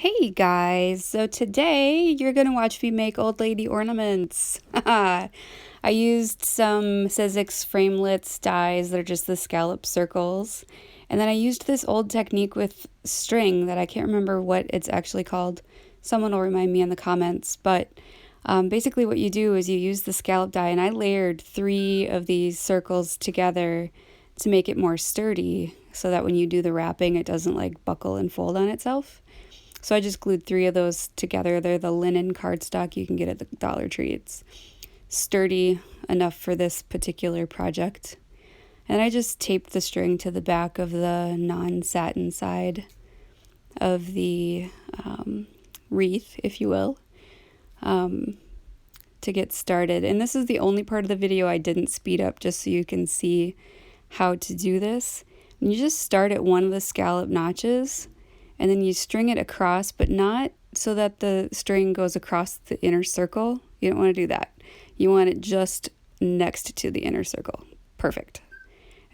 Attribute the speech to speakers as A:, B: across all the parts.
A: Hey guys, so today you're gonna watch me make old lady ornaments. I used some Sizzix framelits dies, they're just the scallop circles. And then I used this old technique with string that I can't remember what it's actually called. Someone will remind me in the comments, but basically what you do is you use the scallop die, and I layered 3 of these circles together to make it more sturdy so that when you do the wrapping it doesn't like buckle and fold on itself. So I just glued 3 of those together. They're the linen cardstock you can get at the Dollar Tree. It's sturdy enough for this particular project. And I just taped the string to the back of the non-satin side of the wreath, if you will, to get started. And this is the only part of the video I didn't speed up, just so you can see how to do this. And you just start at one of the scallop notches, and then you string it across, but not so that the string goes across the inner circle. You don't want to do that. You want it just next to the inner circle. Perfect.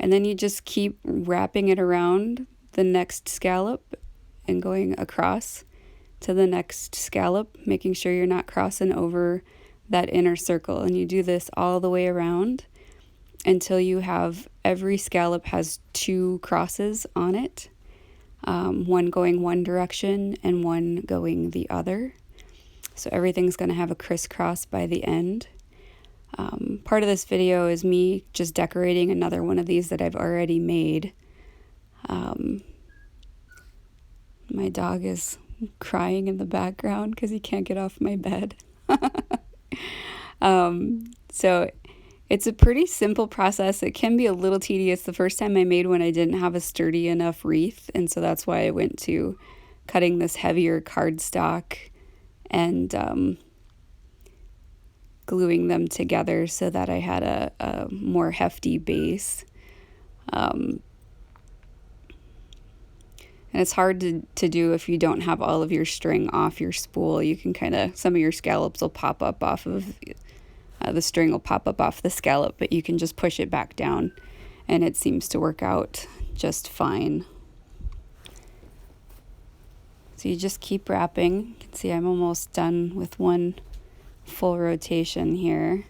A: And then you just keep wrapping it around the next scallop and going across to the next scallop, making sure you're not crossing over that inner circle. And you do this all the way around until you have every scallop has 2 crosses on it. One going one direction and one going the other. So everything's going to have a crisscross by the end. Part of this video is me just decorating another one of these that I've already made. My dog is crying in the background because he can't get off my bed. So it's a pretty simple process. It can be a little tedious. The first time I made one, I didn't have a sturdy enough wreath, and so that's why I went to cutting this heavier cardstock and gluing them together so that I had a more hefty base. And it's hard to do if you don't have all of your string off your spool. You can some of your scallops will pop up off of the string will pop up off the scallop, but you can just push it back down and it seems to work out just fine. So you just keep wrapping. You can see I'm almost done with one full rotation here.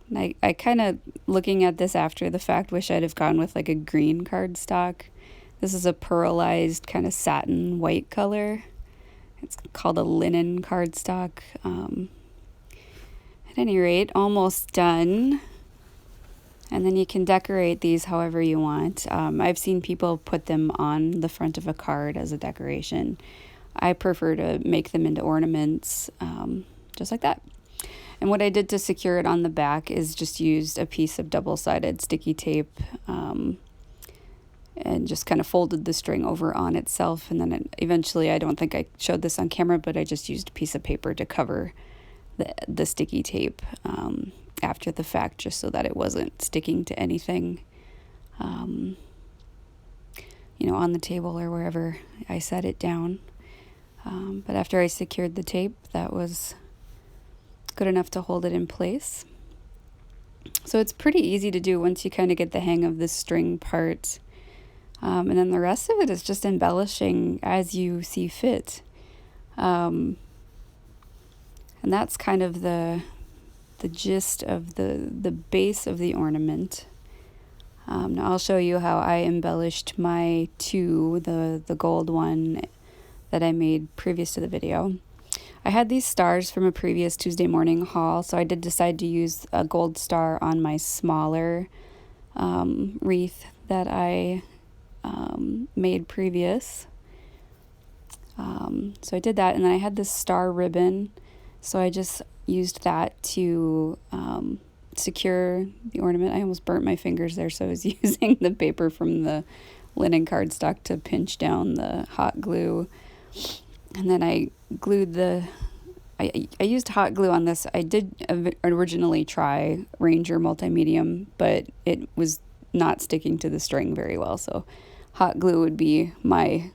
A: And I kind of, looking at this after the fact, wish I'd have gone with like a green cardstock. This is a pearlized kind of satin white color. It's called a linen cardstock. At any rate, almost done. And then you can decorate these however you want. I've seen people put them on the front of a card as a decoration. I prefer to make them into ornaments, just like that. And what I did to secure it on the back is just used a piece of double-sided sticky tape, and just kind of folded the string over on itself. And then eventually, I don't think I showed this on camera, but I just used a piece of paper to cover the sticky tape after the fact, just so that it wasn't sticking to anything, on the table or wherever I set it down. But after I secured the tape, that was good enough to hold it in place. So it's pretty easy to do once you kind of get the hang of the string part. And then the rest of it is just embellishing as you see fit. And that's kind of the gist of the base of the ornament. Now I'll show you how I embellished my 2, the gold one that I made previous to the video. I had these stars from a previous Tuesday morning haul, so I did decide to use a gold star on my smaller wreath that I made previous. So I did that, and then I had this star ribbon, so I just used that to secure the ornament. I almost burnt my fingers there, so I was using the paper from the linen cardstock to pinch down the hot glue. And then I glued I used hot glue on this. I did originally try Ranger Multi-Medium, but it was not sticking to the string very well, so hot glue would be my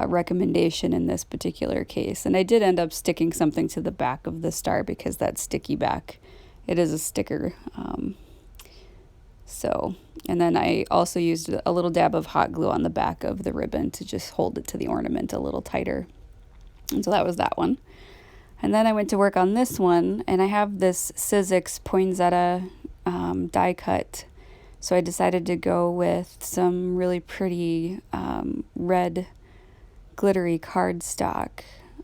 A: recommendation in this particular case. And I did end up sticking something to the back of the star because that sticky back, it is a sticker. So, and then I also used a little dab of hot glue on the back of the ribbon to just hold it to the ornament a little tighter. And so that was that one. And then I went to work on this one, and I have this Sizzix poinsettia die cut. So I decided to go with some really pretty red glittery cardstock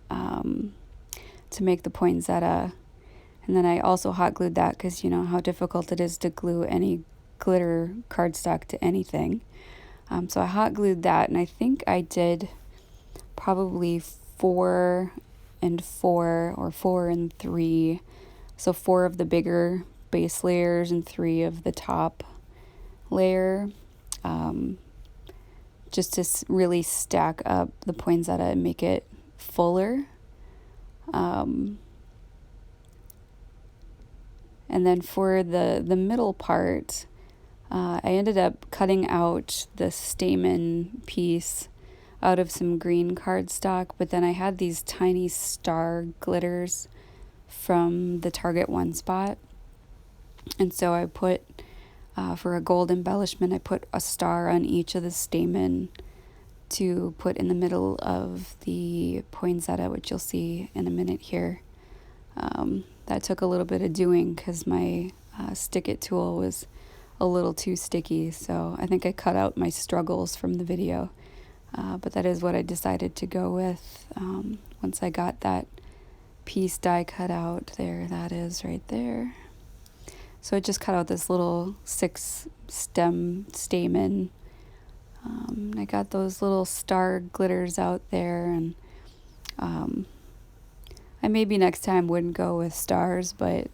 A: to make the poinsettia. And then I also hot glued that because you know how difficult it is to glue any glitter cardstock to anything. So I hot glued that, and I think I did probably 4 and 4 or 4 and 3. So 4 of the bigger base layers and 3 of the top layer, just to really stack up the poinsettia and make it fuller. And then for the middle part, I ended up cutting out the stamen piece out of some green cardstock, but then I had these tiny star glitters from the Target One Spot. And so I put, for a gold embellishment, I put a star on each of the stamen to put in the middle of the poinsettia, which you'll see in a minute here. That took a little bit of doing because my stick it tool was a little too sticky, so I think I cut out my struggles from the video. But that is what I decided to go with once I got that piece die cut out. There, that is right there. So I just cut out this little 6 stem stamen. I got those little star glitters out there, and I maybe next time wouldn't go with stars, but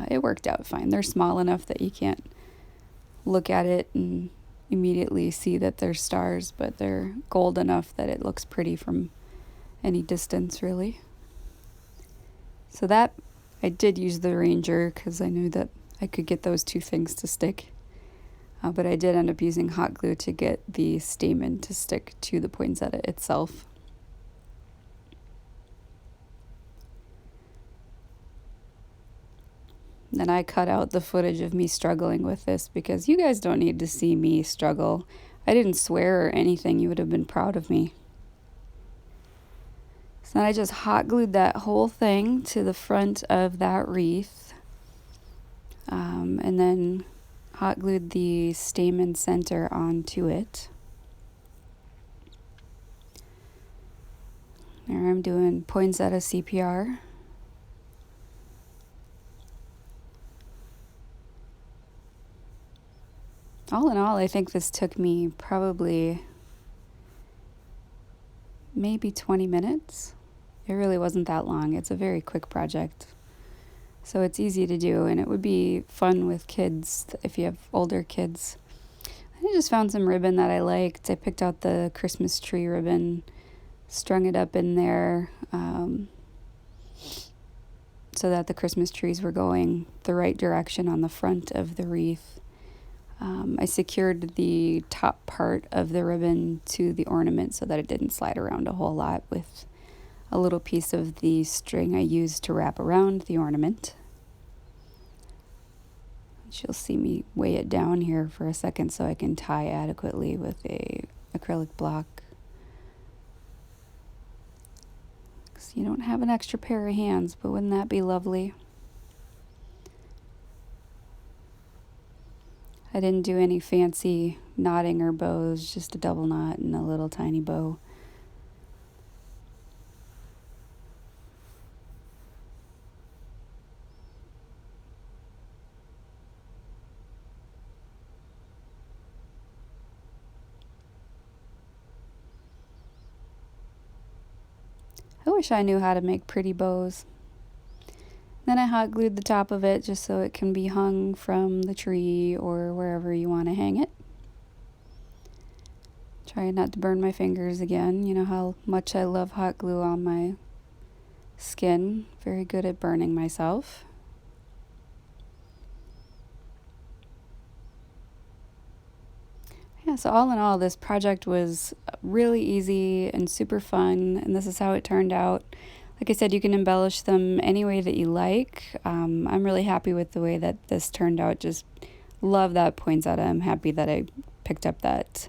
A: it worked out fine. They're small enough that you can't look at it and immediately see that they're stars, but they're gold enough that it looks pretty from any distance, really. So that, I did use the Ranger because I knew that I could get those 2 things to stick. But I did end up using hot glue to get the stamen to stick to the poinsettia itself. Then I cut out the footage of me struggling with this because you guys don't need to see me struggle. I didn't swear or anything. You would have been proud of me. So then I just hot glued that whole thing to the front of that wreath. And then hot glued the stamen center onto it. There I'm doing poinsettia CPR. All in all, I think this took me probably maybe 20 minutes. It really wasn't that long. It's a very quick project. So it's easy to do, and it would be fun with kids if you have older kids. I just found some ribbon that I liked. I picked out the Christmas tree ribbon, strung it up in there so that the Christmas trees were going the right direction on the front of the wreath. I secured the top part of the ribbon to the ornament so that it didn't slide around a whole lot with a little piece of the string I used to wrap around the ornament. You'll see me weigh it down here for a second so I can tie adequately with a acrylic block. So you don't have an extra pair of hands, but wouldn't that be lovely? I didn't do any fancy knotting or bows, just a double knot and a little tiny bow. I wish I knew how to make pretty bows. Then I hot glued the top of it just so it can be hung from the tree or wherever you want to hang it. Try not to burn my fingers again. You know how much I love hot glue on my skin. Very good at burning myself. Yeah, so all in all, this project was really easy and super fun, and this is how it turned out. Like I said, you can embellish them any way that you like. I'm really happy with the way that this turned out, just love that poinsettia. I'm happy that I picked up that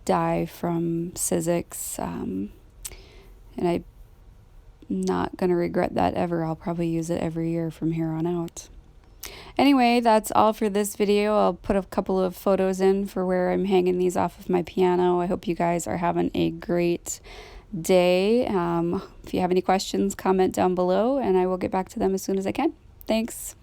A: die from Sizzix, and I'm not going to regret that ever. I'll probably use it every year from here on out. Anyway, that's all for this video. I'll put a couple of photos in for where I'm hanging these off of my piano. I hope you guys are having a great day. If you have any questions, comment down below, and I will get back to them as soon as I can. Thanks.